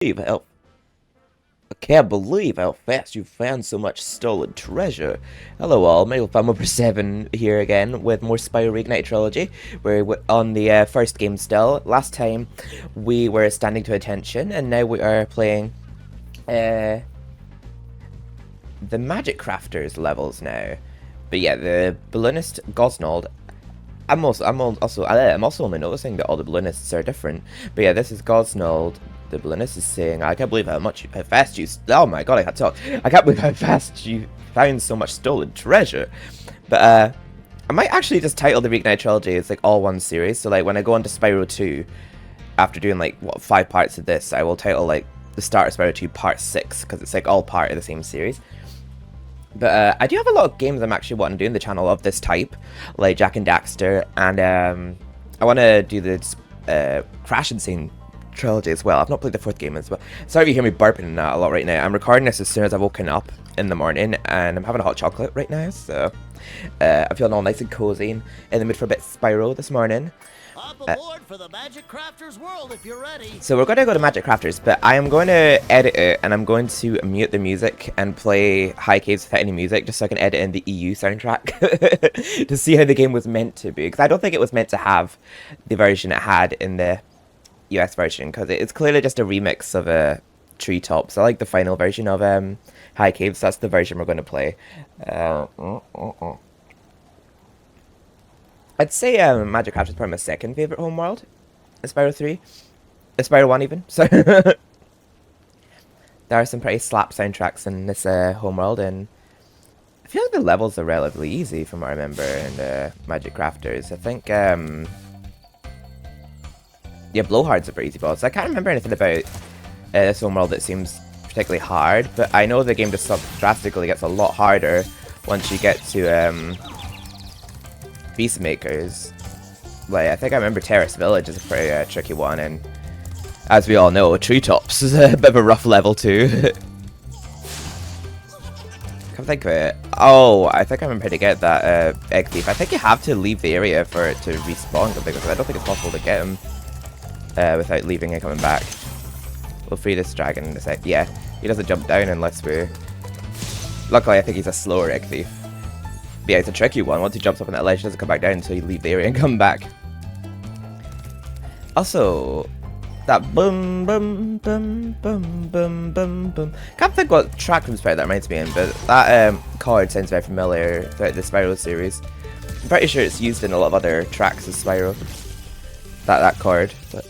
How I can't believe how fast you found so much stolen treasure. Hello all, Fan number 7 here again with more Spyro Reignited Trilogy. We're on the first game still. Last time we were standing to attention and now we are playing the Magic Crafters levels now. But yeah, the Balloonist Gosnold. I'm also only noticing that all the balloonists are different. But yeah, this is Gosnold. The balloonist is saying, "I can't believe how fast you. Oh my god, I can't talk. I can't believe how fast you found so much stolen treasure." But I might actually just title the Reignited Trilogy as like all one series. So like when I go on to Spyro 2, after doing like 5 parts of this, I will title like the start of Spyro 2 Part 6 because it's like all part of the same series. But I do have a lot of games I'm actually wanting to do in the channel of this type, like Jak and Daxter, and I want to do the Crash and Scene trilogy as well. I've not played the 4th game as well. Sorry if you hear me burping that a lot right now. I'm recording this as soon as I've woken up in the morning, and I'm having a hot chocolate right now, so I'm feeling all nice and cozy and in the mood for a bit Spyro this morning. Hop aboard for the Magic Crafters world if you're ready. So we're going to go to Magic Crafters, but I am going to edit it, and I'm going to mute the music and play High Caves without any music, just so I can edit in the EU soundtrack to see how the game was meant to be. Because I don't think it was meant to have the version it had in the US version, because it's clearly just a remix of a Treetops. I like the final version of High Caves. That's the version we're going to play. I'd say Magic Craft is probably my second favourite Homeworld. Spyro 3. Spyro 1 even. So there are some pretty slap soundtracks in this Homeworld, and I feel like the levels are relatively easy from what I remember in Magic Crafters. I think, yeah, Blowhards are pretty easy boss. I can't remember anything about this Homeworld that seems particularly hard, but I know the game just drastically gets a lot harder once you get to Beastmakers. Like, I think I remember Terrace Village is a pretty tricky one, and as we all know, Treetops is a bit of a rough level too. Can't think of it. Oh, I think I remember how to get that Egg Thief. I think you have to leave the area for it to respawn, because I don't think it's possible to get him without leaving and coming back. We'll free this dragon in a sec. Yeah, he doesn't jump down unless we... Luckily, I think he's a slower Egg Thief. But yeah, it's a tricky one. Once he jumps up on that ledge, he doesn't come back down until you leave the area and come back. Also, that boom, boom, boom, boom, boom, boom, boom. Can't think what track from Spyro that reminds me in, but that chord sounds very familiar throughout the Spyro series. I'm pretty sure it's used in a lot of other tracks of Spyro. That chord. But...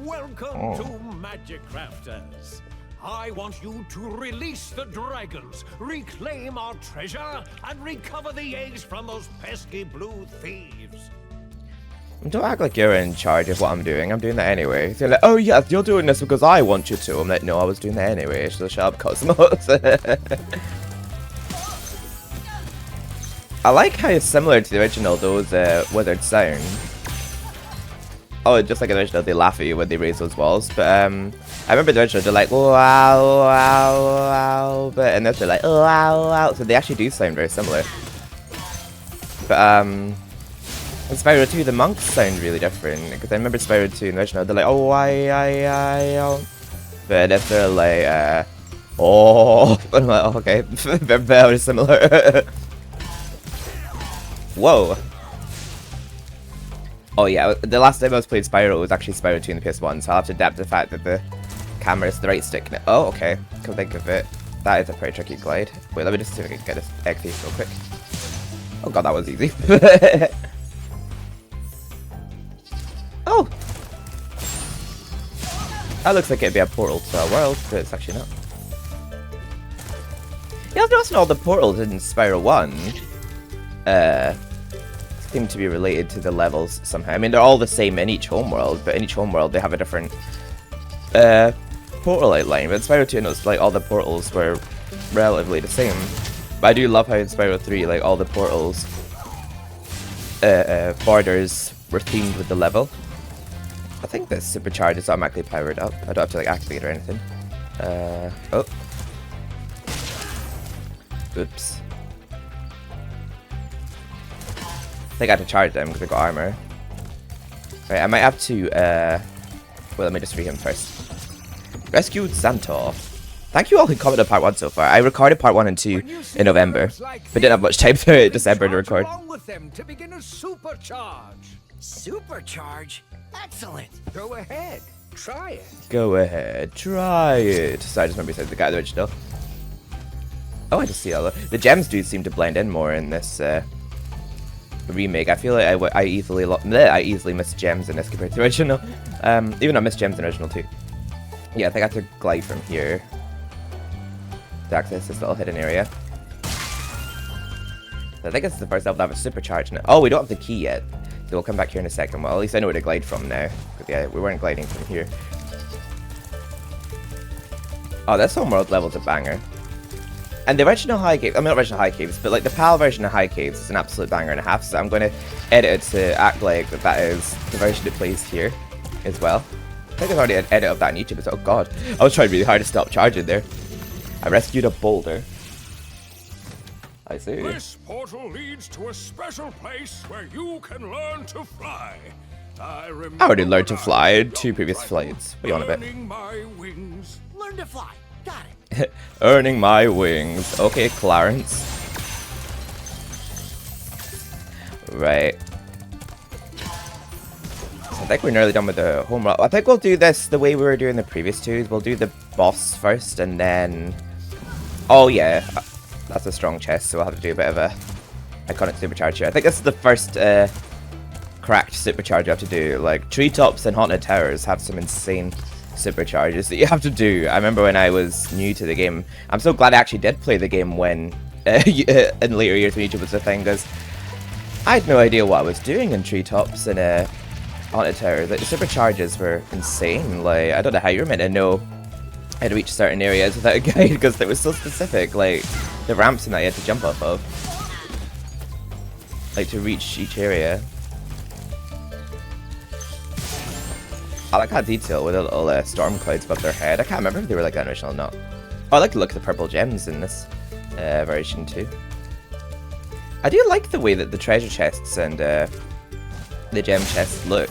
Welcome to Magic Crafters. I want you to release the dragons, reclaim our treasure, and recover the eggs from those pesky blue thieves. Don't act like you're in charge of what I'm doing. I'm doing that anyway. So you're like, oh yes, you're doing this because I want you to. I'm like, no, I was doing that anyway. So shut up, Cosmos. I like how it's similar to the original, those withered sound. Oh, just like the original, they laugh at you when they raise those walls. But I remember the original, they're like, wow, wow, wow. But in this, they're like, oh, wow, wow. So they actually do sound very similar. But in Spyro 2, the monks sound really different. Because I remember Spyro 2 in the original, they're like, oh, oh. But if they're like, oh. I'm like, oh, okay. They're very similar. Whoa. Oh yeah, the last time I was playing Spyro was actually Spyro 2 in the PS1, so I'll have to adapt to the fact that the camera is the right stick now. Oh, okay. Come think of it. That is a pretty tricky glide. Wait, let me just see if I can get this Egg Thief real quick. Oh god, that was easy. Oh! That looks like it'd be a portal to our world, but it's actually not. Yeah, I've noticed all the portals in Spyro 1 seem to be related to the levels somehow. I mean, they're all the same in each homeworld, but in each homeworld they have a different portal outline. But in Spyro 2, I noticed like all the portals were relatively the same. But I do love how in Spyro 3, like all the portals borders were themed with the level. I think the supercharge is automatically powered up. I don't have to like activate or anything. Oh. Oops. I think I had to charge them because I got armor. Right, I might have to, well, let me just free him first. Rescued Santor. Thank you all who commented on part 1 so far. I recorded part 1 and 2 in November, but didn't have much time through December to record. Along with them to begin a supercharge. Supercharge? Excellent. Go ahead, try it. Go ahead, try it. So I just remember he said the guy in the original. Oh, I just see all the gems do seem to blend in more in this remake. I feel like I easily miss gems in this compared to the original. Even though I miss gems in the original too. Yeah, I think I have to glide from here to access this little hidden area. So I think it's the first level to have a supercharge in it. Oh, we don't have the key yet. So we'll come back here in a second. Well, at least I know where to glide from now. But yeah, we weren't gliding from here. Oh, this Homeworld level's a banger. And the original High Caves, I mean not original High Caves, but like the PAL version of High Caves is an absolute banger and a half. So I'm going to edit it to act like that is the version that plays here as well. I think I've already edited of that on YouTube. So, oh god, I was trying really hard to stop charging there. I rescued a boulder. I see. This portal leads to a special place where you can learn to fly. I already learned to fly in 2 previous flights. What are you on about? Earning my wings. Learn to fly. Got it. Earning my wings. Okay, Clarence. Right. So I think we're nearly done with the Homeworld. I think we'll do this the way we were doing the previous 2s. We'll do the boss first and then... Oh yeah, that's a strong chest, so we'll have to do a bit of a iconic supercharge here. I think this is the first cracked supercharge you have to do. Like, treetops and haunted towers have some insane supercharges that you have to do. I remember when I was new to the game. I'm so glad I actually did play the game when in later years when YouTube was a thing, because I had no idea what I was doing in treetops and haunted towers. Like, the supercharges were insane. Like, I don't know how you were meant to know how to reach certain areas without a guide, because they were so specific. Like, the ramps and that you had to jump off of, like, to reach each area. I like that detail with the little storm clouds above their head. I can't remember if they were like that original or not. Oh, I like to look at the purple gems in this version too. I do like the way that the treasure chests and the gem chests look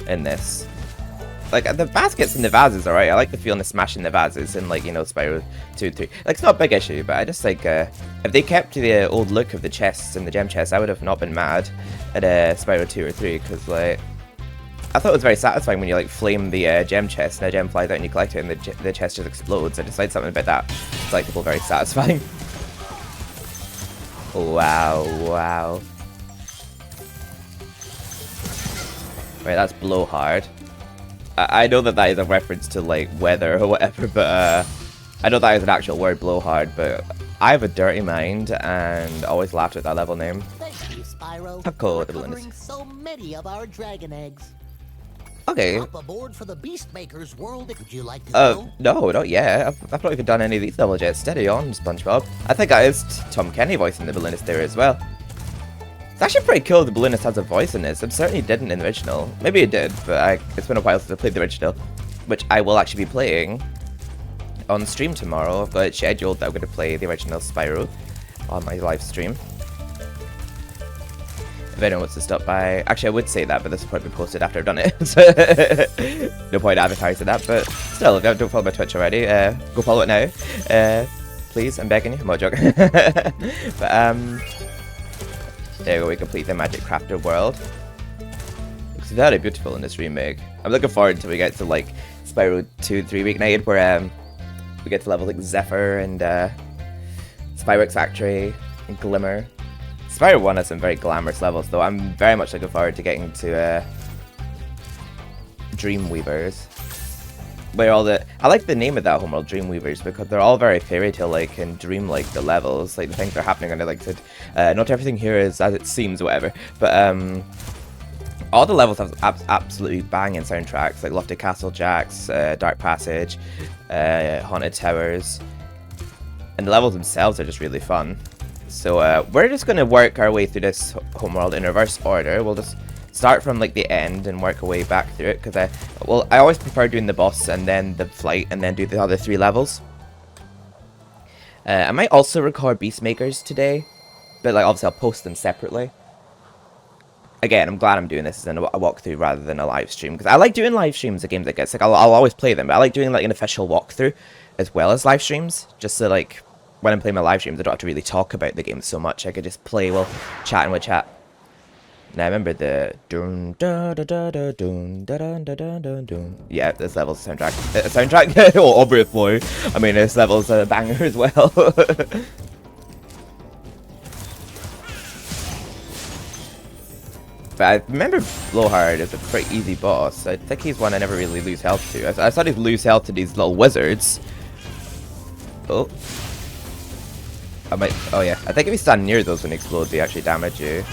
in this. Like, the baskets and the vases, alright. I like the feeling of smashing the vases in, like, you know, Spyro 2 and 3. Like, it's not a big issue, but I just like, if they kept the old look of the chests and the gem chests, I would have not been mad at Spyro 2 or 3, because, like, I thought it was very satisfying when you, like, flame the gem chest and a gem flies out and you collect it and the chest just explodes. I just like something about that. It's, like, very satisfying. Wow, wow. Right, that's blowhard. I know that is a reference to, like, weather or whatever, but I know that is an actual word, blowhard, but I have a dirty mind and always laughed at that level name. Thank you, Spyro, for recovering so many of our dragon eggs. Okay. Hop aboard for the Beastmaker's world. Would you like to go? No, not yet. I've not even done any of these levels yet. Steady on, SpongeBob. I think that is Tom Kenny voicing the balloonist there as well. It's actually pretty cool the balloonist has a voice in this. It certainly didn't in the original. Maybe it did, but it's been a while since I played the original, which I will actually be playing on stream tomorrow. I've got it scheduled that I'm going to play the original Spyro on my live stream. If anyone wants to stop by, actually I would say that, but this will probably be posted after I've done it. So no point advertising that, but still, if you don't follow my Twitch already, go follow it now. Please, I'm begging you. I'm not joking. But there we go, we complete the Magic Crafter world. Looks very beautiful in this remake. I'm looking forward until we get to, like, Spyro 2 and 3 Reignited, where we get to levels like Zephyr and Spyro's Factory and Glimmer. Spyro 1 has some very glamorous levels, though. I'm very much looking forward to getting to Dreamweavers. Where all the... I like the name of that Homeworld, Dreamweavers, because they're all very fairy tale-like and dream-like, the levels. Like, the things that are happening, and I like to... not everything here is as it seems, whatever. But, all the levels have absolutely banging soundtracks, like Lofty Castle Jacks, Dark Passage, Haunted Towers. And the levels themselves are just really fun. So, we're just going to work our way through this Homeworld in reverse order. We'll just start from, like, the end and work our way back through it, because I always prefer doing the boss and then the flight and then do the other 3 levels. I might also record Beastmakers today, but, like, obviously I'll post them separately. again, I'm glad I'm doing this in a walkthrough rather than a live stream, because I like doing live streams of games like this. Like, I'll always play them, but I like doing like an official walkthrough as well as live streams, just so like when I'm playing my live streams, I don't have to really talk about the game so much. I could just play while chatting with chat. Now I remember the dun da da da da dun da da da da da dun. Yeah, this level's a soundtrack. Oh, obviously. I mean, this level's a banger as well. But I remember Blowhard is a pretty easy boss. I think he's one I never really lose health to. I thought he'd lose health to these little wizards. Oh. I might. Oh yeah. I think if you stand near those when they explode, they actually damage you.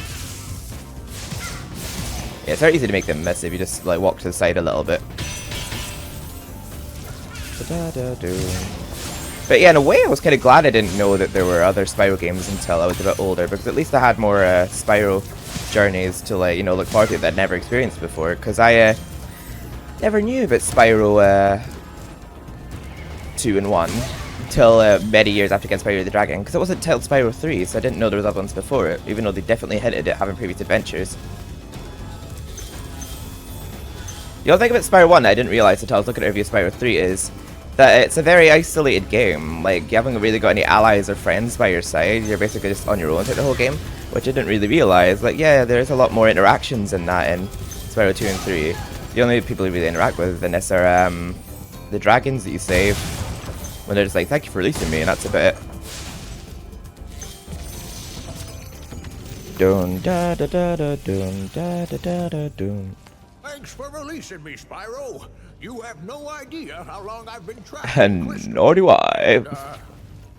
Yeah, it's very easy to make them miss if you just like walk to the side a little bit. But yeah, in a way, I was kind of glad I didn't know that there were other Spyro games until I was a bit older, because at least I had more Spyro journeys to, like, you know, look forward to that I'd never experienced before. Because I never knew about Spyro 2 and 1 until many years after getting Spyro the Dragon, because it wasn't until Spyro 3, so I didn't know there was other ones before it, even though they definitely hinted at having previous adventures. The other thing about Spyro 1 that I didn't realise until I was looking at a review of Spyro 3 is that it's a very isolated game. Like, you haven't really got any allies or friends by your side. You're basically just on your own throughout the whole game, which I didn't really realise. Like, yeah, there's a lot more interactions in that in Spyro 2 and 3. The only people you really interact with in this are the dragons that you save, when they're just like, thank you for releasing me, and that's about it. Dun da da da da dun da da da da dun. Thanks for releasing me, Spyro. You have no idea how long I've been trapped. And nor do I.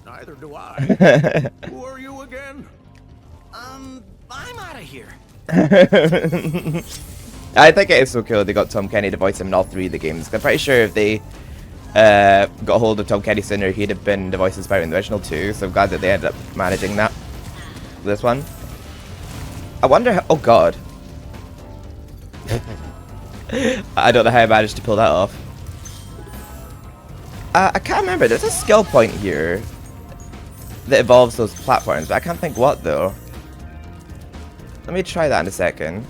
Neither do I. Who are you again? I'm out of here. I think it is so cool they got Tom Kenny to voice him in all 3 of the games. I'm pretty sure if they got hold of Tom Kenny sooner, he'd have been the voice of Spyro in the original too. So I'm glad that they ended up managing that. This one. I wonder how. Oh god. I don't know how I managed to pull that off. I can't remember. There's a skill point here that involves those platforms, but I can't think what though. Let me try that in a second.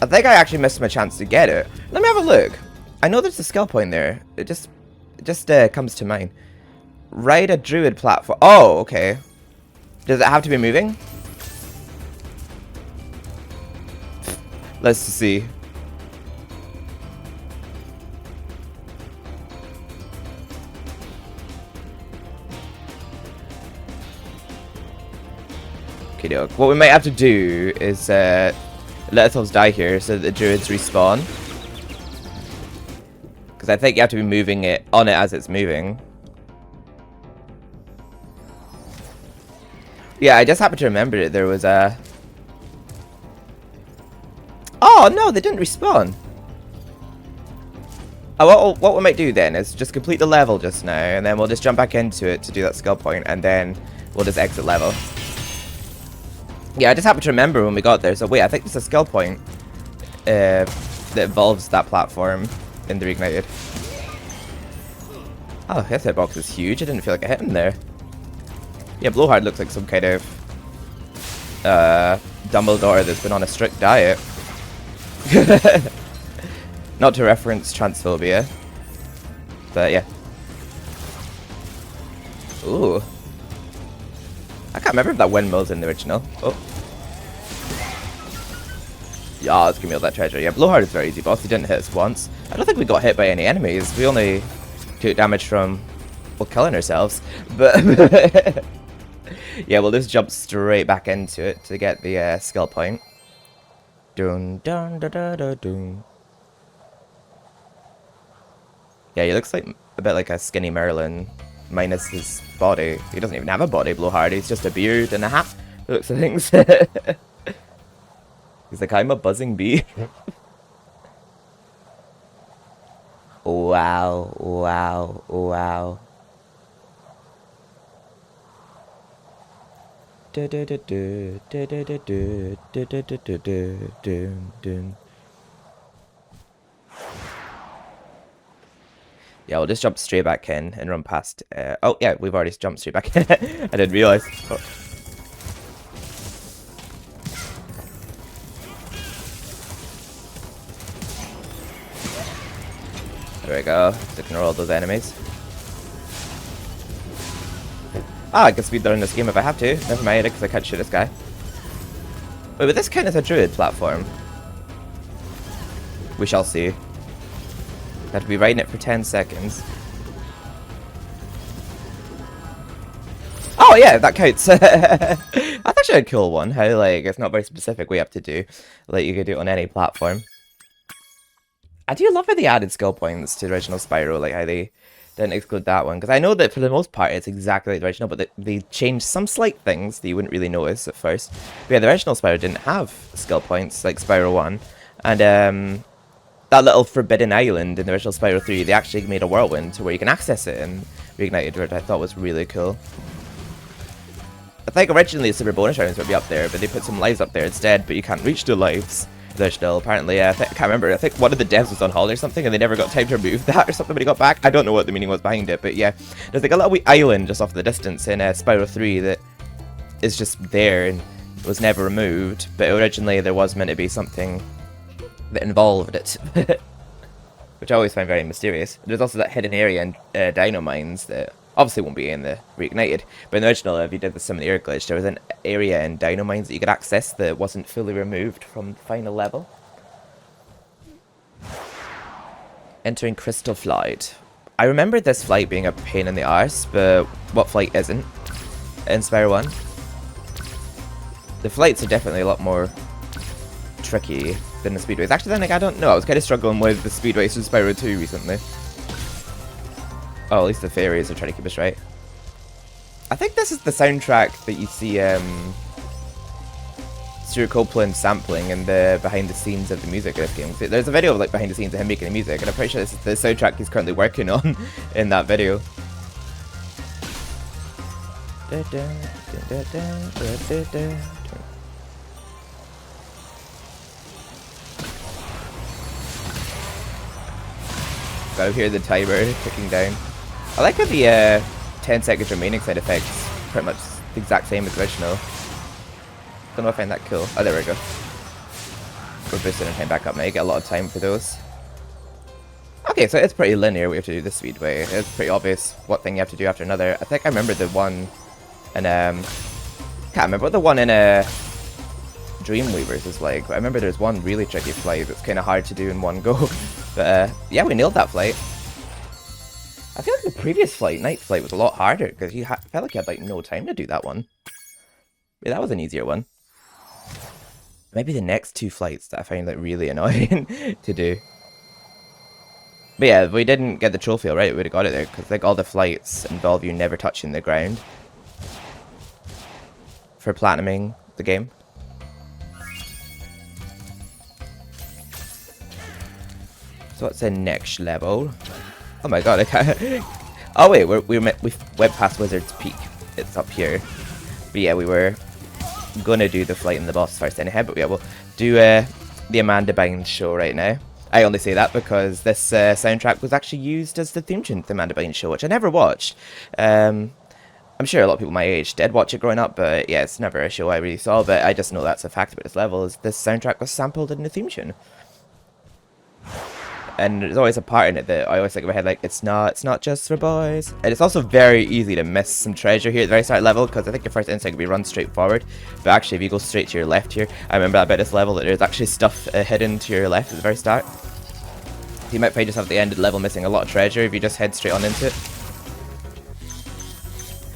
I think I actually missed my chance to get it. Let me have a look. I know there's a skill point there. It just comes to mind. Ride a druid platform. Oh, okay. Does it have to be moving? Let's see. Okay, doke. What we might have to do is let ourselves die here so that the druids respawn. Because I think you have to be moving it on it as it's moving. Yeah, I just happened to remember that there was a... Oh, no, they didn't respawn. Oh, what we might do then is just complete the level just now, and then we'll just jump back into it to do that skill point, and then we'll just exit level. Yeah, I just happened to remember when we got there, so wait, I think there's a skill point that involves that platform in the Reignited. Oh, his hitbox is huge. I didn't feel like I hit him there. Yeah, Blowhard looks like some kind of Dumbledore that's been on a strict diet. Not to reference transphobia, but yeah. Ooh. I can't remember if that windmill's in the original. Oh. Yeah, let's give me all that treasure. Yeah, Blowhard is very easy boss. He didn't hit us once. I don't think we got hit by any enemies. We only took damage from, well, killing ourselves. But yeah, we'll just jump straight back into it to get the skill point. Dun dun da da da dun. Yeah, he looks like a bit like a skinny Merlin, minus his body. He doesn't even have a body, Blowhard. He's just a beard and a hat. Looks at things. He's like, I'm a buzzing bee. Wow, wow, wow. Yeah, we'll just jump straight back in and run past. Oh, yeah, we've already jumped straight back in. I didn't realize. Oh. There we go. Just ignore all those enemies. Ah, I can speed run this game if I have to. Never mind, because I can't shoot this guy. Wait, but this count as a druid platform? We shall see. Have to be riding it for 10 seconds. Oh yeah, that counts. That's actually a cool one. How like it's not very specific. We have to do like you could do it on any platform. I do love how they added skill points to the original Spyro, like how they didn't exclude that one. Because I know that for the most part it's exactly like the original, but they changed some slight things that you wouldn't really notice at first. But yeah, the original Spyro didn't have skill points like Spyro 1, and that little forbidden island in the original Spyro 3, they actually made a whirlwind to where you can access it in Reignited, which I thought was really cool. I think originally the super bonus rounds would be up there, but they put some lives up there instead, but you can't reach the lives. They're still, apparently, I can't remember, I think one of the devs was on holiday or something, and they never got time to remove that or something when he got back. I don't know what the meaning was behind it, but yeah. There's like a little wee island just off the distance in Spyro 3 that is just there and was never removed, but originally there was meant to be something that involved it. Which I always find very mysterious. There's also that hidden area in Dino Mines that obviously won't be in the Reignited, but in the original, if you did the Summon the Air glitch, there was an area in Dino Mines that you could access that wasn't fully removed from the final level. Entering Crystal Flight. I remember this flight being a pain in the arse, but what flight isn't in Spyro 1? The flights are definitely a lot more tricky than the speedways. Actually, then, like, I don't know. I was kind of struggling with the speedways in Spyro 2 recently. Oh, at least the fairies are trying to keep us right. I think this is the soundtrack that you see Stuart Copeland sampling in the behind the scenes of the music of this game. There's a video of like behind the scenes of him making the music, and I'm pretty sure this is the soundtrack he's currently working on in that video. Gotta hear the timer ticking down. I like how the 10 seconds remaining side effects pretty much the exact same as the original. Don't know if I find that cool. Oh, there we go. We're boosting and time back up now. You get a lot of time for those. Okay, so it's pretty linear. We have to do the speedway. It's pretty obvious what thing you have to do after another. I think I remember the one in can't remember what the one in Dreamweavers is like, but I remember there's one really tricky flight that's kind of hard to do in one go. But yeah, we nailed that flight. I feel like the previous flight, Night Flight, was a lot harder because you felt like you had like no time to do that one. Yeah, that was an easier one. Maybe the next two flights that I find like really annoying to do. But yeah, if we didn't get the trophy right, we would have got it there because like all the flights involve you never touching the ground for platinuming the game. So what's the next level? Oh my god, I can't. Oh wait, we went past Wizard's Peak. It's up here. But yeah, we were gonna do the flight and the boss first anyhow, but yeah, we'll do the Amanda Bynes show right now. I only say that because this soundtrack was actually used as the theme tune to the Amanda Bynes show, which I never watched. I'm sure a lot of people my age did watch it growing up, but yeah, it's never a show I really saw, but I just know that's a fact about this level, is this soundtrack was sampled in the theme tune. And there's always a part in it that I always think in my head, like, it's not just for boys. And it's also very easy to miss some treasure here at the very start level, because I think your first instinct would be run straight forward. But actually, if you go straight to your left here, I remember about this level, that there's actually stuff hidden to your left at the very start. So you might find yourself at the end of the level missing a lot of treasure if you just head straight on into it.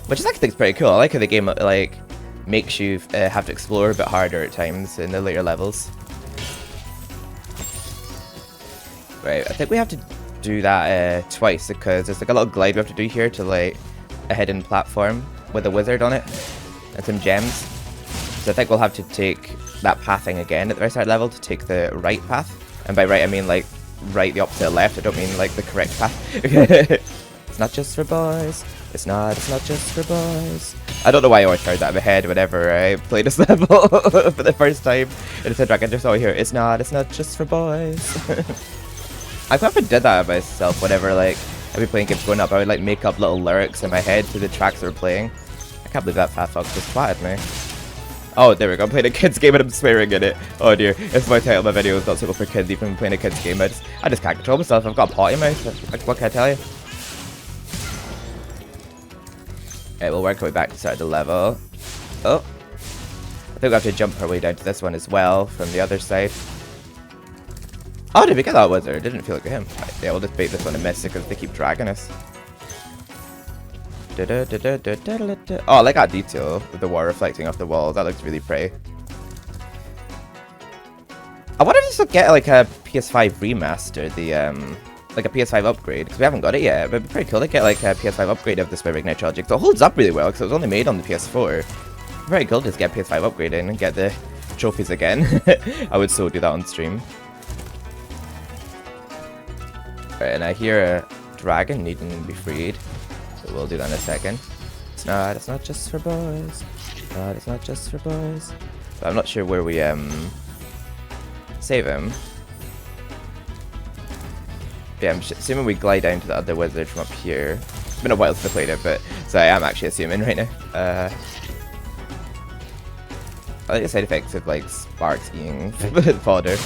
Which is actually pretty cool. I like how the game, like, makes you have to explore a bit harder at times in the later levels. Right, I think we have to do that twice, because there's like a little glide we have to do here to like a hidden platform with a wizard on it and some gems. So I think we'll have to take that pathing again at the very start level to take the right path. And by right I mean like right the opposite of left, I don't mean like the correct path. It's not just for boys. It's not just for boys. I don't know why I always heard that in my head whenever I play this level for the first time. In the soundtrack I just always hear, it's not just for boys. I often did that myself whenever like I'd be playing games growing up. I would like make up little lyrics in my head to the tracks that were playing. I can't believe that fat fuck just twatted me. Oh, there we go. I'm playing a kid's game and I'm swearing in it. Oh dear. It's my title of my video. It's not suitable for kids, even playing a kid's game. I just can't control myself. I've got a potty mouth. What can I tell you? Okay, we'll work our way back to start the level. Oh. I think we have to jump our way down to this one as well from the other side. Oh, did we get that wizard? It didn't feel like him. Right, yeah, we'll just bait this one and miss it because they keep dragging us. Oh, I like that detail with the water reflecting off the walls. That looks really pretty. I wonder if this will get like a PS5 remaster, like a PS5 upgrade, because we haven't got it yet. But it'd be pretty cool to get like a PS5 upgrade of the Spyro Reignited Trilogy. So it holds up really well because it was only made on the PS4. Very cool to just get a PS5 upgrade in and get the trophies again. I would so do that on stream. Right, and I hear a dragon needing to be freed. So we'll do that in a second. It's not just for boys. It's not just for boys. But I'm not sure where we save him. Yeah, I'm assuming we glide down to the other wizard from up here. It's been a while since I played it, but so I am actually assuming right now. I like the side effects of like sparks eating fodder.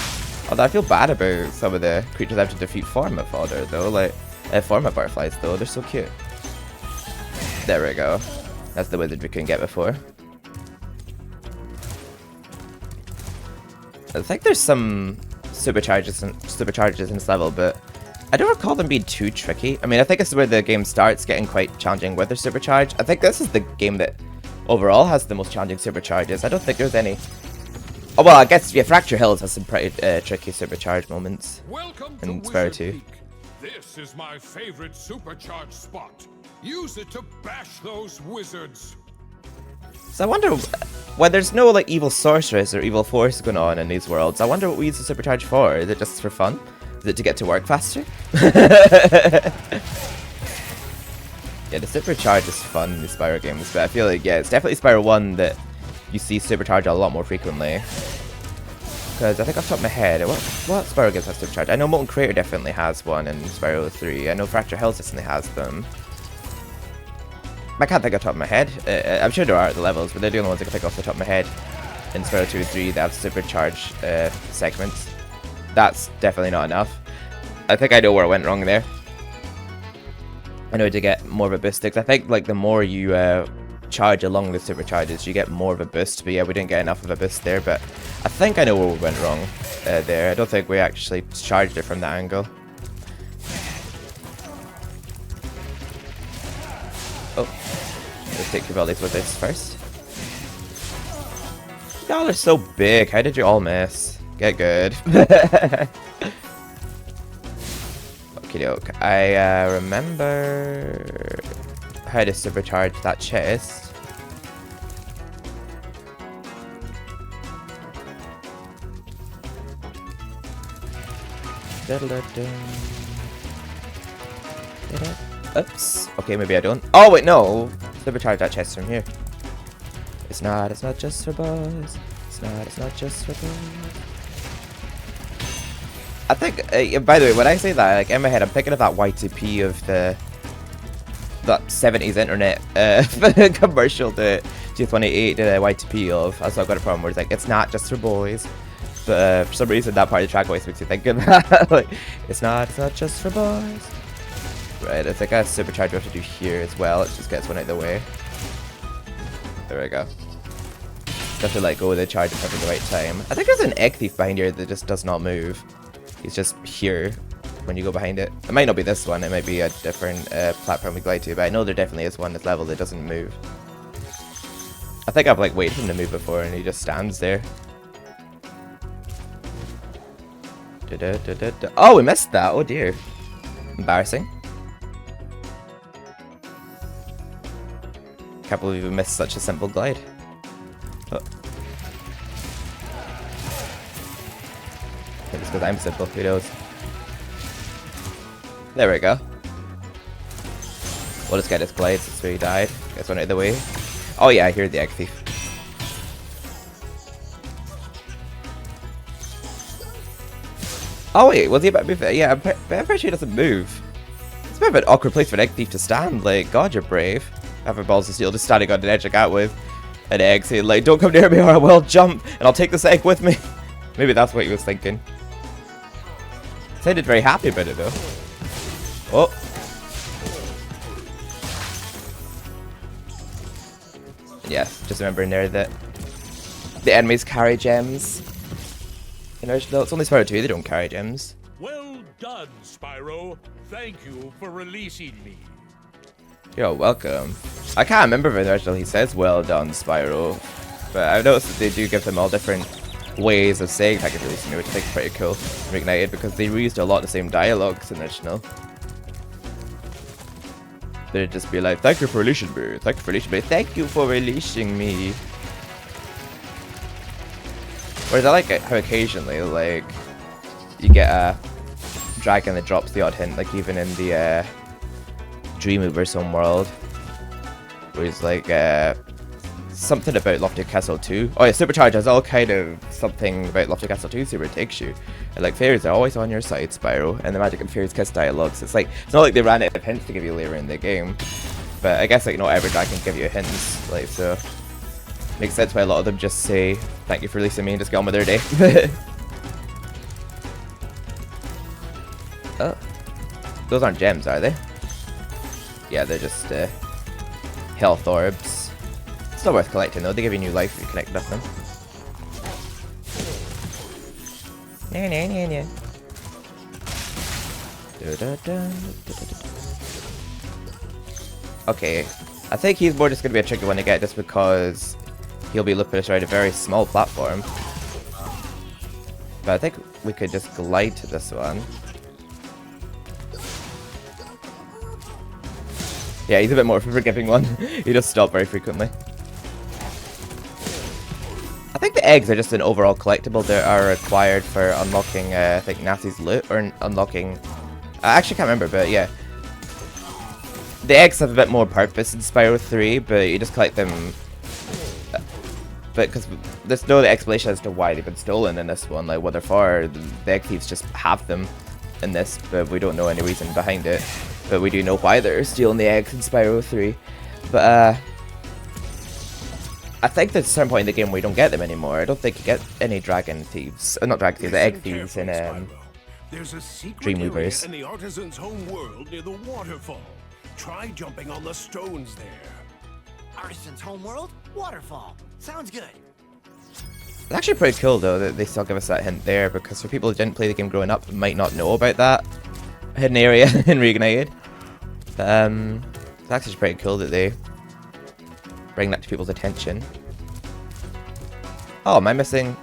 Although I feel bad about some of the creatures I have to defeat format fodder though, like format butterflies though, they're so cute. There we go. That's the wizard we couldn't get before. I think there's some supercharges in this level, but I don't recall them being too tricky. I mean, I think this is where the game starts getting quite challenging with their supercharge. I think this is the game that overall has the most challenging supercharges. I don't think there's any. Oh well, I guess yeah, Fracture Hills has some pretty tricky supercharge moments. Welcome in to Spyro Wizard 2. Peak. This is my favorite supercharged spot. Use it to bash those wizards. So I wonder, when there's no like evil sorceress or evil force going on in these worlds, I wonder what we use the supercharge for. Is it just for fun? Is it to get to work faster? Yeah, the supercharge is fun in the Spyro games, but I feel like, yeah, it's definitely Spyro 1 that you see supercharge a lot more frequently. Because I think off the top of my head, what Spyro games have supercharge? I know Molten Crater definitely has one in Spyro 3. I know Fracture Hills definitely has them. I can't think off the top of my head. I'm sure there are the levels, but they're the only ones I can think off the top of my head. In Spyro 2 and 3, they have supercharge segments. That's definitely not enough. I think I know where I went wrong there. I know to get more of a boost, because I think like the more you charge along the supercharges, you get more of a boost. But yeah, we didn't get enough of a boost there. But I think I know where we went wrong there. I don't think we actually charged it from that angle. Oh, let's take your bellies with this first. Y'all are so big. How did you all miss? Get good. Okie doke. I remember how to supercharge that chest. Oops. Okay, maybe I don't. Oh wait, no. Supercharge that chest from here. It's not just for boys. It's not just for boys. I think, by the way, when I say that, like in my head, I'm thinking of that Y2P of that 70s internet commercial that G188 did a Y2P of. Also, I've got a problem where it's like, it's not just for boys. But for some reason, that part of the track always makes you think of that. Like, it's not just for boys. Right, I think I have supercharge we have to do here as well. Let's just get this one out of the way. There we go. Have to let go of the charge at the right time. I think there's an egg thief behind here that just does not move. He's just here when you go behind it. It might not be this one. It might be a different platform we glide to, but I know there definitely is one this level that doesn't move. I think I've like waited for him to move before and he just stands there. Oh, we missed that. Oh dear. Embarrassing. Can't believe we missed such a simple glide. Oh. Maybe it's because I'm simple, who knows. There we go. We'll just get this glide since we died. Get this one out of the way. Oh yeah, I hear the egg thief. Oh wait, was he about to move? Yeah, I'm pretty sure he doesn't move. It's a bit of an awkward place for an egg thief to stand. Like, God, you're brave. Having balls of steel just standing on an edge like that with. an egg saying like, don't come near me or I will jump and I'll take this egg with me. Maybe that's what he was thinking. Sounded very happy about it though. Oh. Yes, just remembering there that the enemies carry gems. You know, it's only Spyro 2, they don't carry gems. Well done, Spyro. Thank you for releasing me. You're welcome. I can't remember if in the original he says well done, Spyro. But I've noticed that they do give them all different ways of saying thank you for releasing me, which I think is pretty cool in Reignited, because they reused a lot of the same dialogues in the original. They'd just be like, thank you for releasing me, thank you for releasing me, thank you for releasing me. Whereas I like it how occasionally, like, you get a dragon that drops the odd hint, like even in the Dreamweaver's Homeworld, where he's like, something about Lofty Castle 2. Oh yeah, Supercharge has all kind of something about Lofty Castle 2, see where it takes you. And like, fairies are always on your side, Spyro, and the Magic and Fairies Kiss dialogues. It's like, it's not like they ran out of hints to give you later in the game. But I guess like not every dragon can give you hints, like, so makes sense why a lot of them just say, thank you for releasing me and just get on with their day. Oh. Those aren't gems, are they? Yeah, they're just health orbs. It's not worth collecting though, they give you new life if you connect with them. Okay, I think he's more just going to be a tricky one to get just because he'll be looking us around a very small platform. But I think we could just glide to this one. Yeah, he's a bit more of a forgiving one. He does stop very frequently. I think the eggs are just an overall collectible that are required for unlocking, I think, Nazi's loot, or unlocking... I actually can't remember, but yeah. The eggs have a bit more purpose in Spyro 3, but you just collect them... But because there's no explanation as to why they've been stolen in this one, like what they're for. The egg thieves just have them in this, but we don't know any reason behind it. But we do know why they're stealing the eggs in Spyro 3. But I think there's a certain point in the game where you don't get them anymore. I don't think you get any dragon thieves. Not dragon thieves, the egg thieves in There's a secret Dreamweavers. area in the artisan's home world near the waterfall. Try jumping on the stones there. Artisan's Homeworld? Waterfall. Sounds good. It's actually pretty cool though that they still give us that hint there, because for people who didn't play the game growing up might not know about that hidden area in Reignited. It's actually pretty cool that they bring that to people's attention. Oh, am I missing?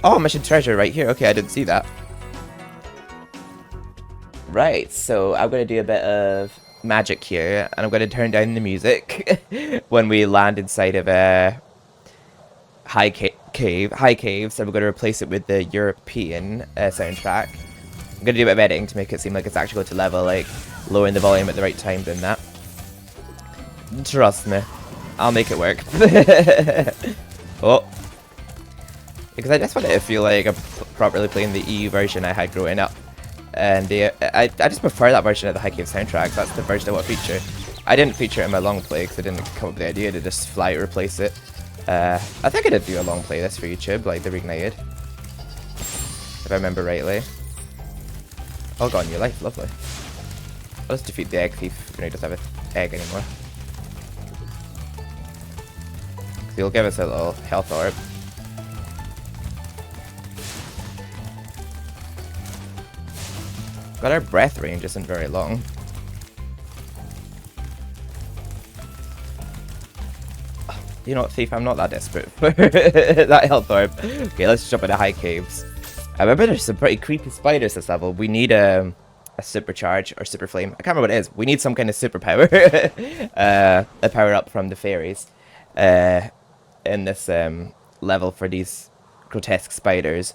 Oh, mission treasure right here. Okay, I didn't see that. Right, so I'm going to do a bit of magic here, and I'm going to turn down the music when we land inside of a high cave, so we're going to replace it with the European soundtrack. I'm going to do a bit of editing to make it seem like it's actually going to level, like lowering the volume at the right time than that. Trust me, I'll make it work. Oh, because I just wanted to feel like I'm properly playing the EU version I had growing up. And I just prefer that version of the High Cave soundtrack. That's the version I want to feature. I didn't feature it in my long play because I didn't come up with the idea to just fly to replace it. I think I did do a long play this for YouTube, like the Reignited, if I remember rightly. Oh, gone your life, lovely. I'll just defeat the egg thief when he doesn't have an egg anymore. So he'll give us a little health orb. But our breath range isn't very long. You know what, Thief? I'm not that desperate for that health orb. Okay, let's jump into high caves. I remember there's some pretty creepy spiders this level. We need a supercharge or super flame. I can't remember what it is. We need some kind of superpower. A power up from the fairies in this level for these grotesque spiders.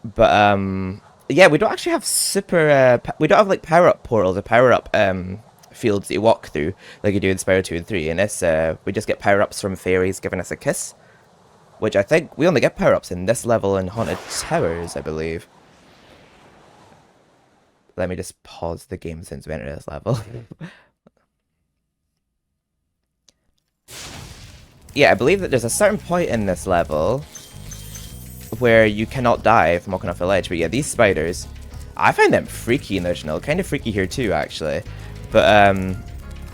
But yeah, we don't actually have super. We don't have like power up portals or power up fields that you walk through like you do in Spyro 2 and 3. In this, we just get power ups from fairies giving us a kiss, which I think we only get power ups in this level in Haunted Towers, I believe. Let me just pause the game since we entered this level. yeah, I believe that there's a certain point in this level where you cannot die from walking off a ledge. But yeah, these spiders, I find them freaky in the original. Kind of freaky here too, actually. But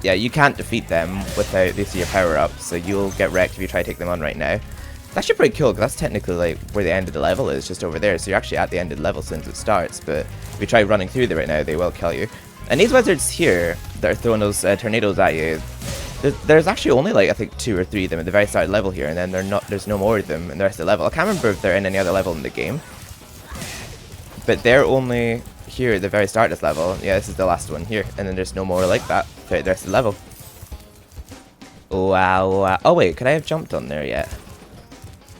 yeah, you can't defeat them without these your power-ups, so you'll get wrecked if you try to take them on right now. It's actually pretty cool, because that's technically like where the end of the level is, just over there. So you're actually at the end of the level since it starts, but if you try running through there right now, they will kill you. And these wizards here that are throwing those tornadoes at you, there's actually only like, I think 2 or 3 of them at the very start of the level here, and then there's no more of them in the rest of the level. I can't remember if they're in any other level in the game, but they're only here at the very start of this level. Yeah, this is the last one here, and then there's no more like that throughout the rest of the level. Wow. Oh wait, could I have jumped on there yet?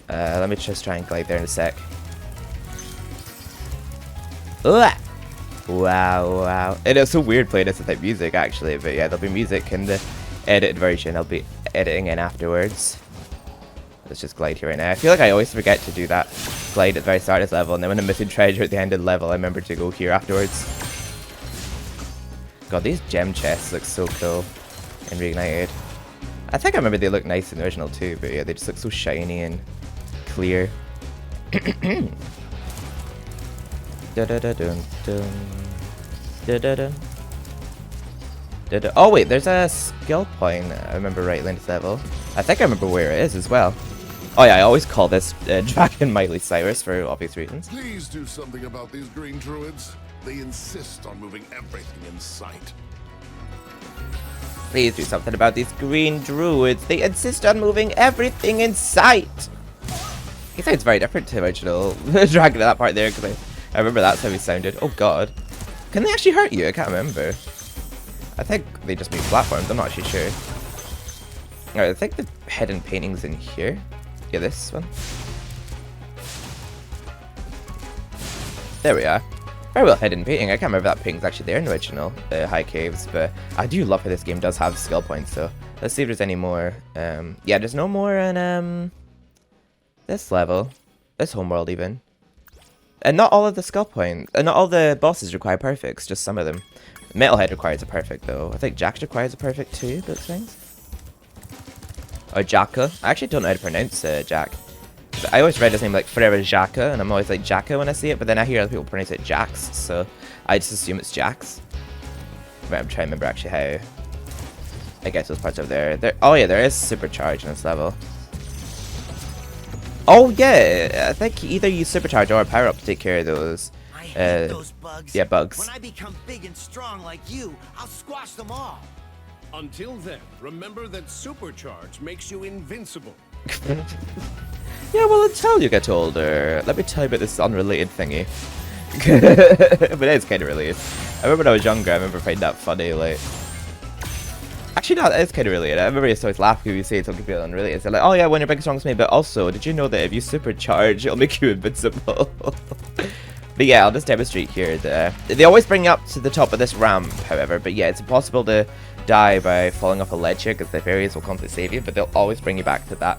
Let me just try and glide there in a sec. Wow, wow. It is so weird playing this without music, actually, but yeah, there'll be music in the edited version. I'll be editing in afterwards. Let's just glide here right now. I feel like I always forget to do that glide at the very start of this level, and then when I'm missing treasure at the end of the level, I remember to go here afterwards. God, these gem chests look so cool in Reignited. I think I remember they look nice in the original too, but yeah, they just look so shiny and clear. Oh wait, there's a skill point, I remember rightly in this level. I think I remember where it is as well. Oh yeah, I always call this Dragon Miley Cyrus for obvious reasons. Please do something about these green druids. They insist on moving everything in sight. Please do something about these green druids. They insist on moving everything in sight. He sounds very different to the original Dragon at that part there, because I remember that's how he sounded. Oh god. Can they actually hurt you? I can't remember. I think they just move platforms. I'm not actually sure. Alright, I think the hidden painting's in here. Yeah, this one. There we are. Very well hidden painting. I can't remember if that painting's actually there in the original High Caves, but I do love how this game does have skill points, so let's see if there's any more. Yeah, there's no more in this level. This homeworld even. And not all of the skill points, not all the bosses require perfects, just some of them. Metalhead requires a perfect though. I think Jax requires a perfect too, but things. Or Jaka. I actually don't know how to pronounce Jack. I always read his name like forever Jaka, and I'm always like Jaka when I see it, but then I hear other people pronounce it Jax, so I just assume it's Jax. But I'm trying to remember actually how I get those parts over there. Oh yeah, there is supercharge in this level. Oh yeah, I think either use supercharge or a power up to take care of those. I hate those bugs. Yeah, bugs. When I become big and strong like you, I'll squash them all. Until then, remember that supercharge makes you invincible. Yeah, well, until you get older. Let me tell you about this unrelated thingy. But it is kind of related. I remember when I was younger, I remember finding that funny, like... Actually, no, it's kind of related. I remember I used to always laugh when you say something completely unrelated. They're like, oh yeah, when you're big and strong as me, but also, did you know that if you supercharge, it'll make you invincible? But yeah, I'll just demonstrate here. They always bring you up to the top of this ramp, however, but yeah, it's impossible to die by falling off a ledge here, because the fairies will come to save you, but they'll always bring you back to that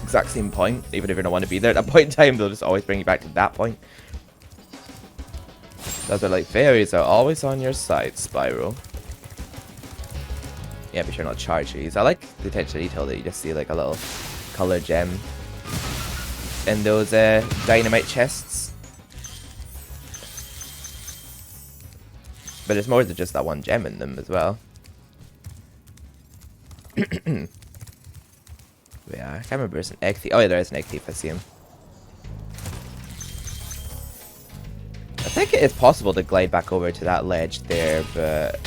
exact same point, even if you don't want to be there at that point in time. They'll just always bring you back to that point. Those are like, fairies are always on your side, Spyro. Yeah, be sure not to charge these. I like the attention to detail that you just see like a little color gem in those dynamite chests. But there's more than just that one gem in them as well. Yeah, I can't remember. There's an egg thief. Oh yeah, there is an egg thief. I see him. I think it is possible to glide back over to that ledge there, but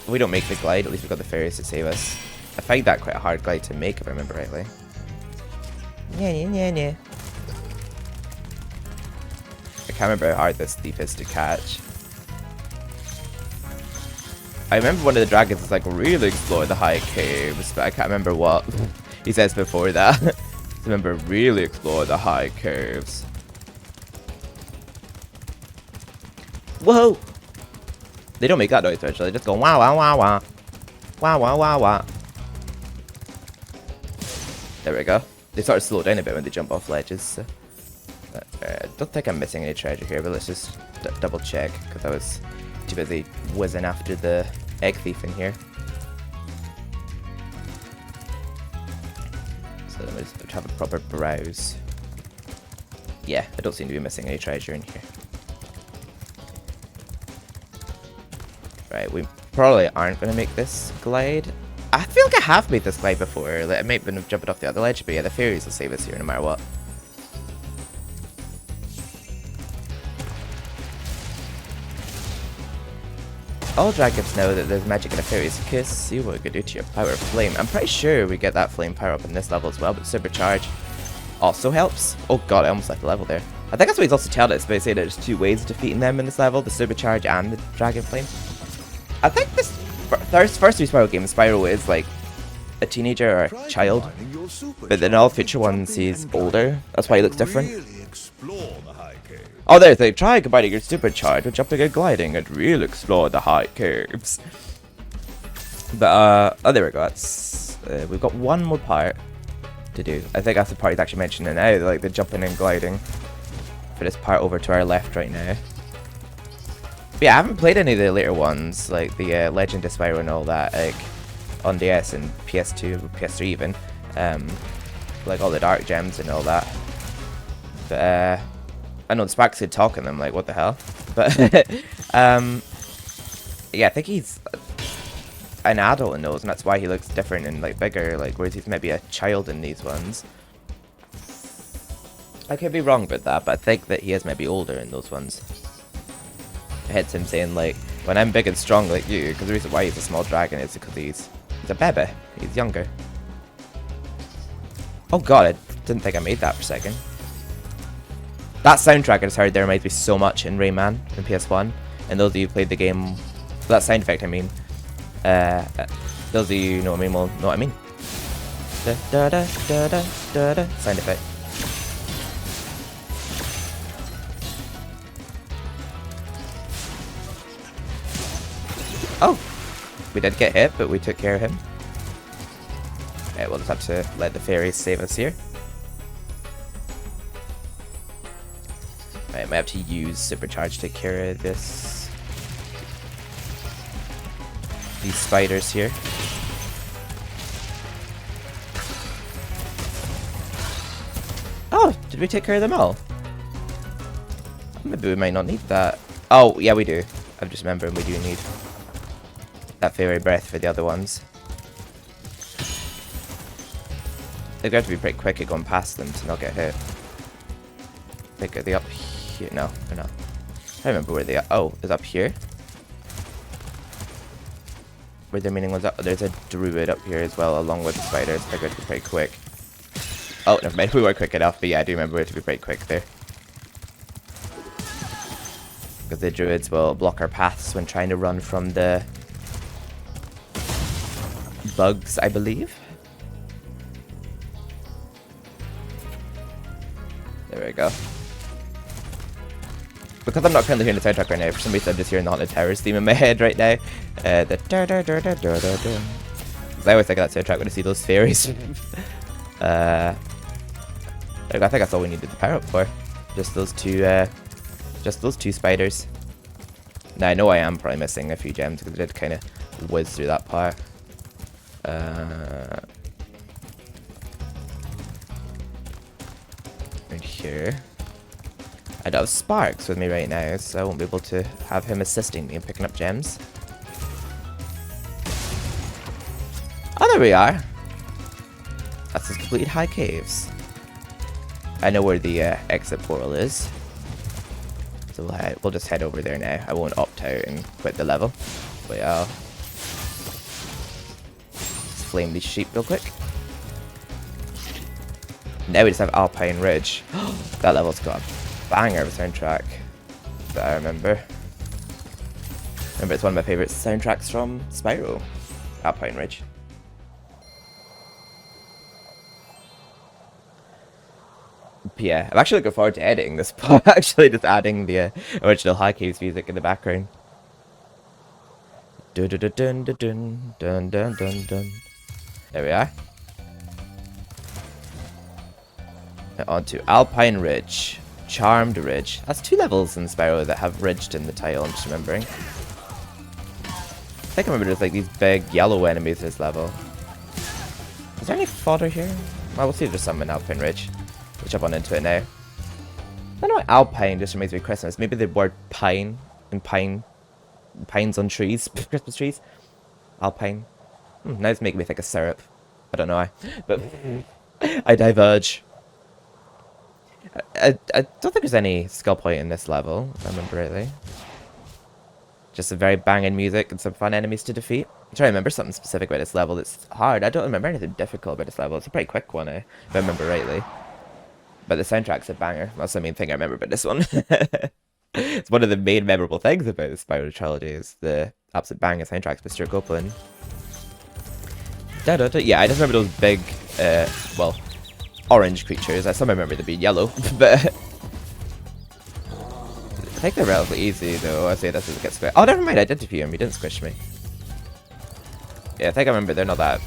we don't make the glide. At least we've got the fairies to save us. I find that quite a hard glide to make, if I remember rightly. Yeah. I can't remember how hard this thief is to catch. I remember one of the dragons is like, really explore the high caves, but I can't remember what he says before that. I remember, really explore the high caves. Whoa! They don't make that noise actually, they just go wah wah wah wah. Wah wah wah wah. There we go. They sort of slow down a bit when they jump off ledges. So. I don't think I'm missing any treasure here, but let's just double check, because I was too busy whizzing after the egg thief in here. to have a proper browse. Yeah, I don't seem to be missing any treasure in here. Right, we probably aren't going to make this glide. I feel like I have made this glide before. Like, I might have been jumping off the other ledge, but yeah, the fairies will save us here no matter what. All dragons know that there's magic in the fairies kiss. See what we could do to your power of flame. I'm pretty sure we get that flame power up in this level as well, but supercharge also helps. Oh god, I almost left the level there. I think that's what he's also telling us, but he said there's 2 ways of defeating them in this level, the supercharge and the dragon flame. I think this first 2 Spyro games, Spyro is like a teenager or a child, but then all future ones he's older. That's why he looks different. Oh, there's like, try combining your supercharge with jumping and gliding and really explore the high caves. But, oh, there we go. That's, we've got one more part to do. I think that's the part he's actually mentioning now, like the jumping and gliding for this part over to our left right now. But yeah, I haven't played any of the later ones, like the Legend of Spyro and all that, like on DS and PS2, PS3 even. Like all the Dark Gems and all that. But, I know the Sparks could talk in them, like, what the hell? But, yeah, I think he's an adult in those, and that's why he looks different and, like, bigger, like, whereas he's maybe a child in these ones. I could be wrong about that, but I think that he is maybe older in those ones. Hence him saying, like, when I'm big and strong like you, because the reason why he's a small dragon is because he's a baby. He's younger. Oh god, I didn't think I made that for a second. That soundtrack I just heard there reminds me so much in Rayman in PS1. And those of you who played the game, that sound effect I mean, those of you who know what I mean will know what I mean. Da, da, da, da, da, da, da. Sound effect. Oh! We did get hit, but we took care of him. Okay, we'll just have to let the fairies save us here. I might have to use supercharge to take care of these spiders here. Oh, did we take care of them all? Maybe we might not need that. Oh, yeah, we do. I'm just remembering we do need that fairy breath for the other ones. They're going to be pretty quick at going past them to not get hit. I think are they up here? No, they're not. I remember where they are. Oh, is up here? Where their meaning was up. There's a druid up here as well, along with the spiders. They're going to be pretty quick. Oh, never mind. We weren't quick enough, but yeah, I do remember it to be pretty quick there. Because the druids will block our paths when trying to run from the bugs, I believe. There we go. Because I'm not currently hearing the soundtrack right now, for some reason I'm just hearing the Haunted Towers theme in my head right now. The da da da da da da da. I always think of that soundtrack when I see those fairies. I think that's all we needed the power up for. Just those two spiders. Now I know I am probably missing a few gems because I did kind of whiz through that part. Right here. I don't have Sparks with me right now, so I won't be able to have him assisting me in picking up gems. Oh, there we are. That's his completed high caves. I know where the exit portal is. So we'll just head over there now. I won't opt out and quit the level. But I'll just flame these sheep real quick. Now we just have Alpine Ridge. That level's got a banger of a soundtrack that I remember. Remember, it's one of my favourite soundtracks from Spyro. Alpine Ridge. But yeah, I'm actually looking forward to editing this part. Actually, just adding the original High Caves music in the background. Dun dun dun dun dun dun dun dun dun. There we are. Now on to Alpine Ridge. Charmed Ridge. That's 2 levels in Spyro that have ridged in the title, I'm just remembering. I think I remember there's like these big yellow enemies this level. Is there any fodder here? Well, we'll see if there's some in Alpine Ridge. We'll jump on into it now. I don't know why Alpine just reminds me of Christmas. Maybe the word pine and pines on trees, Christmas trees. Alpine. Now it's making me think of syrup. I don't know why, but I diverge. I don't think there's any skill point in this level, if I remember rightly. Just some very banging music and some fun enemies to defeat. I'm trying to remember something specific about this level. It's hard. I don't remember anything difficult about this level. It's a pretty quick one, if I remember rightly. But the soundtrack's a banger. That's the main thing I remember about this one. It's one of the main memorable things about the Spyro Trilogy is the absolute banger soundtracks by Stuart Copeland. Yeah, I just remember those big, well, orange creatures. I somehow remember them being yellow, but I think they're relatively easy, though. I say this as it gets squished. Oh, never mind, I did defeat him. He didn't squish me. Yeah, I think I remember they're not that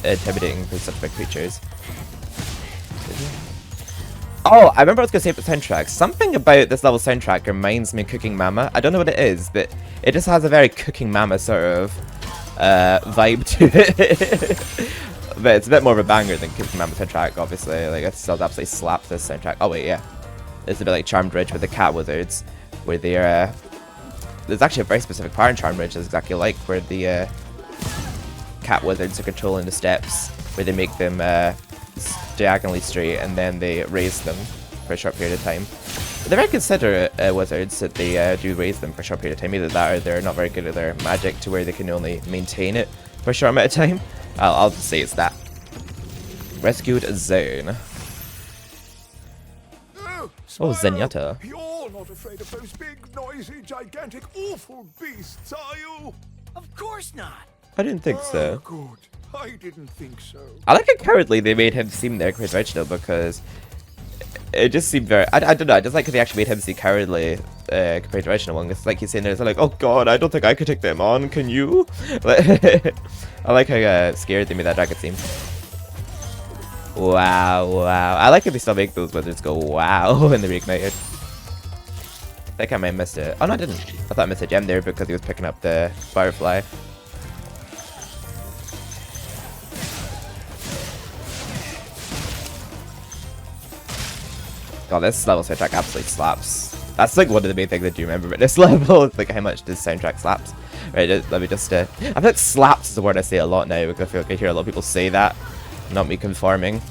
intimidating for such big creatures. Oh, I remember I was going to say about the soundtrack. Something about this level soundtrack reminds me of Cooking Mama. I don't know what it is, but it just has a very Cooking Mama sort of vibe to it. But it's a bit more of a banger than Cooking Mama soundtrack, obviously. Like, it still absolutely slaps this soundtrack. Oh, wait, yeah. It's a bit like Charmed Ridge with the cat wizards, where they're, there's actually a very specific part in Charmed Ridge that's exactly like, where the cat wizards are controlling the steps, where they make them diagonally straight and then they raise them for a short period of time. But they're very considerate wizards that they do raise them for a short period of time. Either that or they're not very good at their magic to where they can only maintain it for a short amount of time. I'll just say it's that. Rescued Zone. Oh, Zenyatta. You're not afraid of those big, noisy, gigantic, awful beasts, are you? Of course not. I didn't think so. Oh, good. I didn't think so. I like how cowardly they made him seem there compared to original, because it just seemed very... I don't know, I just like how they actually made him seem cowardly compared to original one. It's like he's sitting there, it's like, oh god, I don't think I could take them on, can you? I like how scared they made that dragon seem. Wow, wow. I like if they still make those wizards go wow when they reignited. I think I might have missed it. Oh no, I didn't. I thought I missed a gem there because he was picking up the firefly. God, this level soundtrack absolutely slaps. That's like one of the main things I do remember about this level. It's like how much this soundtrack slaps. Right, let me just... I feel like slaps is a word I say a lot now because I feel like I hear a lot of people say that. Not me conforming.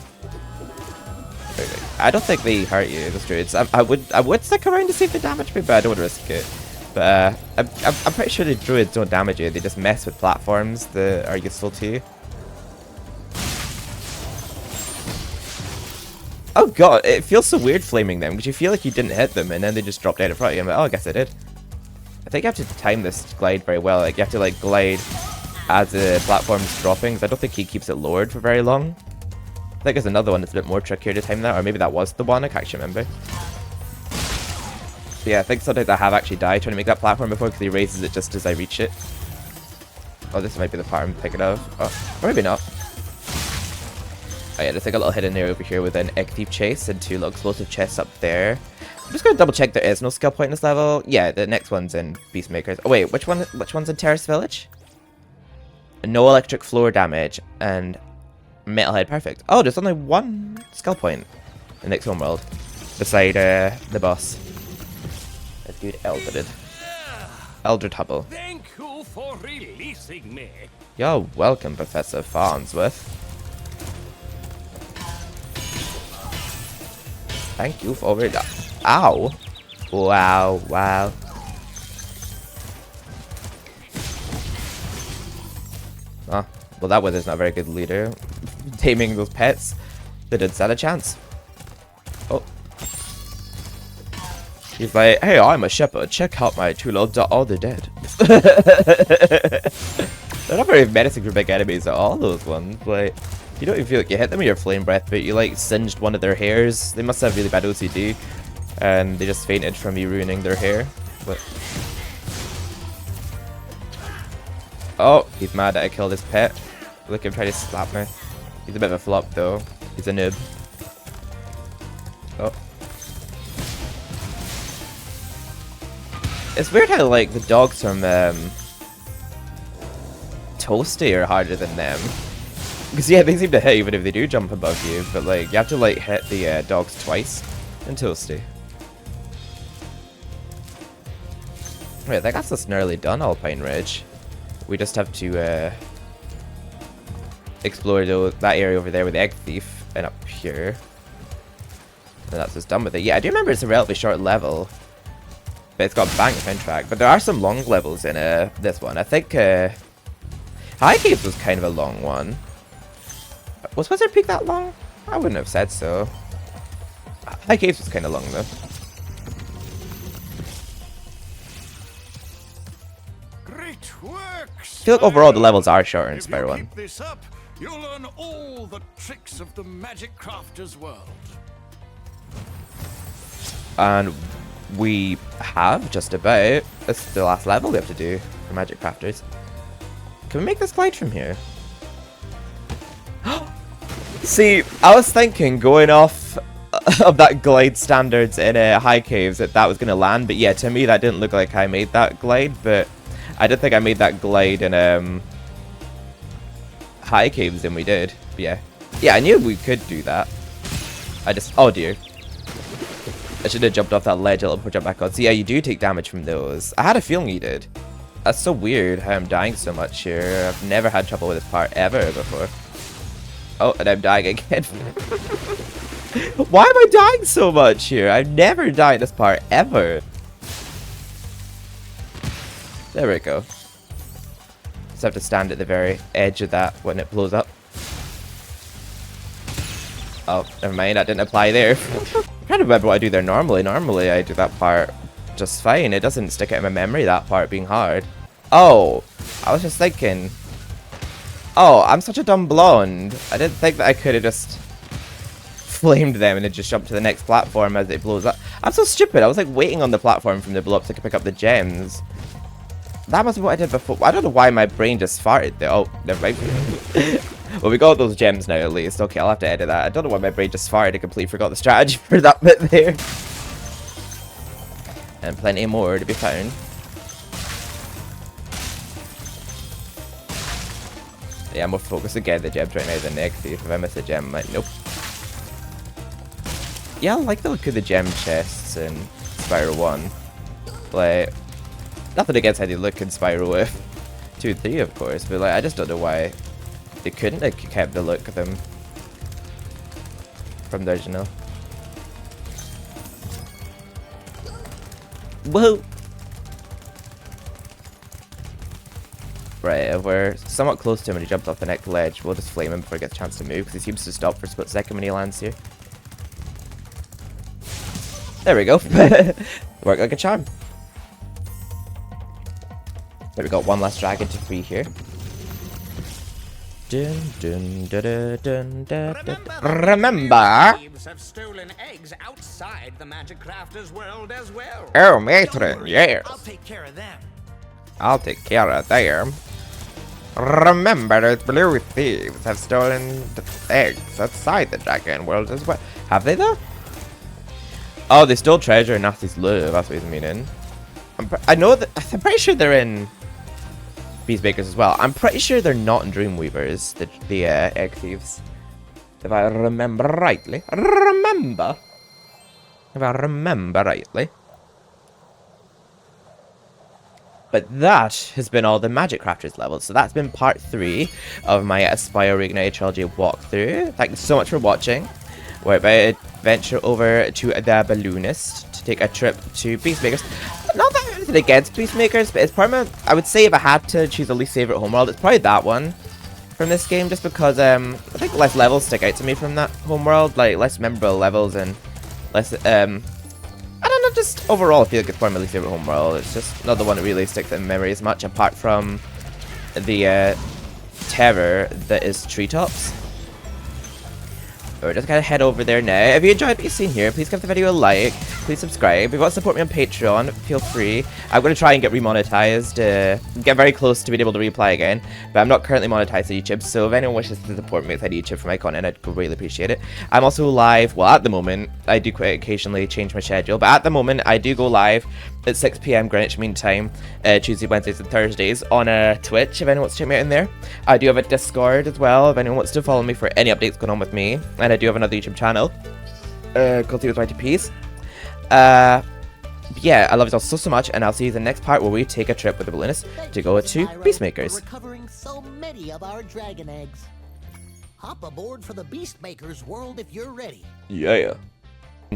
I don't think they hurt you, those druids. I would stick around to see if they damage me, but I don't want to risk it. But I'm pretty sure the druids don't damage you. They just mess with platforms that are useful to you. Oh god, it feels so weird flaming them because you feel like you didn't hit them and then they just dropped out in front of you. I'm like, oh, I guess I did. I think you have to time this glide very well. Like, you have to like glide as the platform's dropping, because I don't think he keeps it lowered for very long. I think there's another one that's a bit more trickier to time that, or maybe that was the one, I can't actually remember. But yeah, I think sometimes I have actually died trying to make that platform before because he raises it just as I reach it. Oh, this might be the part I'm thinking of. Oh, or maybe not. Oh yeah, there's like a little hidden area over here with an egg thief chase and two little explosive chests up there. I'm just gonna double check there is no skill point in this level. Yeah, the next one's in Beastmakers. Oh wait, which one's in Terrace Village? No electric floor damage and metalhead perfect. Oh, there's only one skill point in next Homeworld beside the boss. That's good. Eldred Hubble. Thank you for releasing me. You're welcome, Professor Farnsworth. Thank you for it. Ow! Wow, wow. Oh, well, that wizard's not a very good leader. Taming those pets. They did stand a chance. Oh. He's like, hey, I'm a shepherd. Check out my two lords are all the dead. They're not very menacing for big enemies at all, those ones. Like, you don't even feel like you hit them with your flame breath, but you like singed one of their hairs. They must have really bad OCD. And they just fainted from you ruining their hair. But oh, he's mad that I killed his pet. Look at him try to slap me. He's a bit of a flop though. He's a noob. Oh. It's weird how like the dogs from Toasty are harder than them. Because, yeah, they seem to hit even if they do jump above you, but, like, you have to, like, hit the dogs twice in Toasty. Right, I think that's us nearly done, Alpine Ridge. We just have to, explore that area over there with the Egg Thief, and up here. And that's just done with it. Yeah, I do remember it's a relatively short level. But it's got bank fin track. But there are some long levels in this one. I think High Caves was kind of a long one. Was Wizard Peak that long? I wouldn't have said so. High Caves was kind of long though. Great work, I feel like overall the levels are shorter in Spyro 1. Keep this up, you'll learn all the tricks of the Magic Crafter's world. And we have just about. This is the last level we have to do for Magic Crafters. Can we make this glide from here? See, I was thinking going off of that glide standards in High Caves that was going to land, but yeah, to me that didn't look like I made that glide, but I did think I made that glide in High Caves, and we did. But yeah. Yeah, I knew we could do that. Oh dear. I should have jumped off that ledge a little before I jumped back on. So yeah, you do take damage from those. I had a feeling you did. That's so weird how I'm dying so much here. I've never had trouble with this part ever before. Oh, and I'm dying again. Why am I dying so much here? I've never died this part ever. There we go. Just have to stand at the very edge of that when it blows up. Oh, never mind, that didn't apply there. I'm trying to remember what I do there normally. Normally I do that part just fine. It doesn't stick out in my memory, that part being hard. Oh, I was just thinking. Oh, I'm such a dumb blonde. I didn't think that I could have just flamed them and then just jumped to the next platform as it blows up. I'm so stupid. I was like waiting on the platform from the blow up so I could pick up the gems. That must be what I did before. I don't know why my brain just farted there. Oh, never mind. Well, we got those gems now at least. Okay, I'll have to edit that. I don't know why my brain just farted. I completely forgot the strategy for that bit there. And plenty more to be found. Yeah, I'm more focused on getting the gems right now than the Egg Thief. If I miss a gem, I'm like, nope. Yeah, I like the look of the gem chests in Spyro 1. Like, nothing against how they look in Spyro 2 and 3, of course, but like, I just don't know why they couldn't have kept the look of them from the original. Whoa! Right, if we're somewhat close to him and he jumps off the next ledge, we'll just flame him before he gets a chance to move, because he seems to stop for a split second when he lands here. There we go. Worked like a charm. There we got one last dragon to free here. Dun, dun, dun, dun, dun, dun, dun. Remember? Thieves have stolen eggs outside the Magic Crafter's world as well. Oh, matron, yes. I'll take care of them. I'll take care of them. Remember, those blue thieves have stolen the eggs outside the dragon world as well. Have they though? Oh, they stole treasure in Nasty's loot. That's what he's meaning. I know that. I'm pretty sure they're in Peacemakers as well. I'm pretty sure they're not in Dreamweavers, the egg thieves. If I remember rightly. If I remember rightly. But that has been all the Magic Crafters levels. So that's been part 3 of my Spyro Reignited Trilogy walkthrough. Thank you so much for watching. We're about to venture over to the Balloonist to take a trip to Peacemakers. Not that I have anything against Peacemakers, but it's probably my, I would say if I had to choose a least favorite Homeworld, it's probably that one from this game, just because I think less levels stick out to me from that Homeworld, like less memorable levels and less I don't know, just overall I feel like it's probably my least favorite Homeworld. It's just not the one that really sticks in memory as much, apart from the terror that is Treetops. We're just gonna head over there now. If you enjoyed what you've seen here, please give the video a like. please subscribe. If you want to support me on Patreon, feel free. I'm going to try and get remonetized, get very close to being able to reply again, but I'm not currently monetized on YouTube, so if anyone wishes to support me outside YouTube for my content, I'd really appreciate it. I'm also live, well, at the moment, I do quite occasionally change my schedule, but at the moment, I do go live at 6 PM Greenwich Mean Time, Tuesday, Wednesdays, and Thursdays on Twitch, if anyone wants to check me out in there. I do have a Discord as well, if anyone wants to follow me for any updates going on with me, and I do have another YouTube channel called Theo's Mighty Peace. Yeah, I love you all so much, and I'll see you in the next part where we take a trip with the balloonist to go to Spyro, Peacemakers. for recovering so many of our dragon eggs. Hop aboard for the Beastmaker's world if you're ready. Yeah.